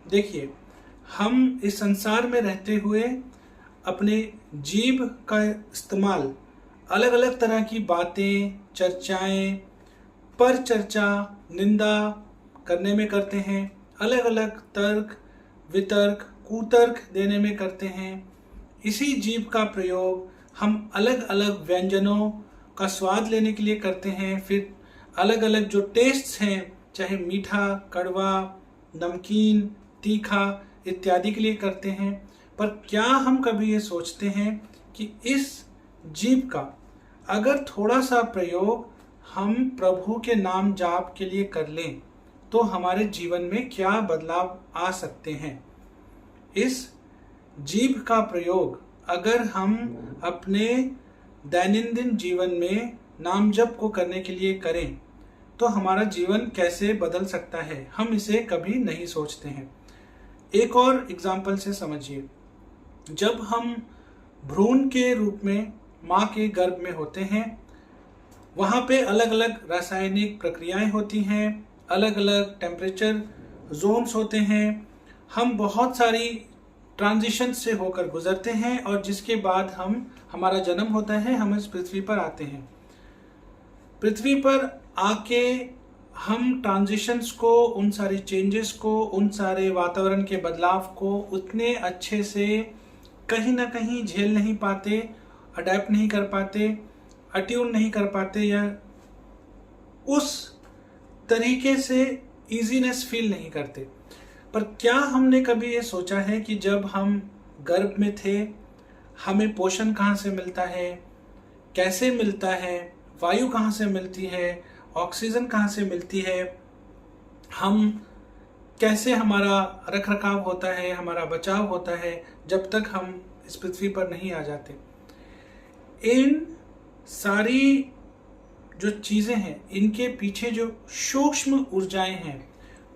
देखिए, हम इस संसार में रहते हुए अपने जीभ का इस्तेमाल अलग अलग तरह की बातें, चर्चाएं, पर चर्चा, निंदा करने में करते हैं। अलग अलग तर्क, वितर्क, कुतर्क देने में करते हैं। इसी जीभ का प्रयोग हम अलग अलग व्यंजनों का स्वाद लेने के लिए करते हैं। फिर अलग अलग जो टेस्ट्स हैं, चाहे मीठा, कड़वा, नमकीन, तीखा इत्यादि के लिए करते हैं। पर क्या हम कभी ये सोचते हैं कि इस जीभ का अगर थोड़ा सा प्रयोग हम प्रभु के नाम जाप के लिए कर लें तो हमारे जीवन में क्या बदलाव आ सकते हैं। इस जीभ का प्रयोग अगर हम अपने दैनंदिन जीवन में नाम जप को करने के लिए करें तो हमारा जीवन कैसे बदल सकता है, हम इसे कभी नहीं सोचते हैं। एक और एग्जाम्पल से समझिए। जब हम भ्रूण के रूप में माँ के गर्भ में होते हैं, वहाँ पे अलग अलग रासायनिक प्रक्रियाएं होती हैं, अलग अलग टेम्परेचर जोन्स होते हैं। हम बहुत सारी ट्रांजिशन से होकर गुजरते हैं और जिसके बाद हमारा जन्म होता है, हम इस पृथ्वी पर आते हैं। पृथ्वी पर आके हम ट्रांजिशंस को, उन सारी चेंजेस को, उन सारे वातावरण के बदलाव को उतने अच्छे से कहीं ना कहीं झेल नहीं पाते, अडेप्ट नहीं कर पाते, अट्यून नहीं कर पाते, या उस तरीके से इजीनेस फील नहीं करते। पर क्या हमने कभी ये सोचा है कि जब हम गर्भ में थे, हमें पोषण कहाँ से मिलता है, कैसे मिलता है, वायु कहाँ से मिलती है, ऑक्सीजन कहाँ से मिलती है, हम कैसे हमारा रख रखाव होता है, हमारा बचाव होता है जब तक हम इस पृथ्वी पर नहीं आ जाते। इन सारी जो चीज़ें हैं, इनके पीछे जो सूक्ष्म ऊर्जाएं हैं,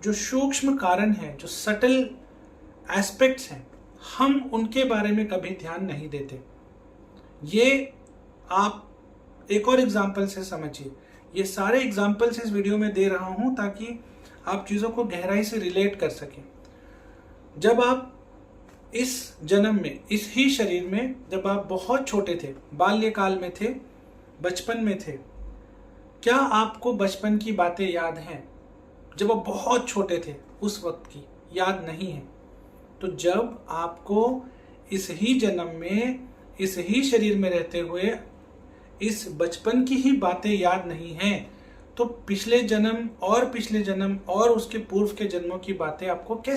जो सूक्ष्म कारण हैं, जो सटल एस्पेक्ट्स हैं, हम उनके बारे में कभी ध्यान नहीं देते। ये आप एक और एग्जाम्पल से समझिए। ये सारे एग्जाम्पल्स इस वीडियो में दे रहा हूं ताकि आप चीज़ों को गहराई से रिलेट कर सकें। जब आप इस जन्म में, इस ही शरीर में, जब आप बहुत छोटे थे, बाल्यकाल में थे, बचपन में थे, क्या आपको बचपन की बातें याद हैं? जब आप बहुत छोटे थे उस वक्त की याद नहीं है? तो जब आपको इस ही जन्म में, इस ही शरीर में रहते हुए इस बचपन की ही बातें याद नहीं हैं, तो पिछले जन्म और पिछले जन्म और उसके पूर्व के जन्मों की बातें आपको कैसे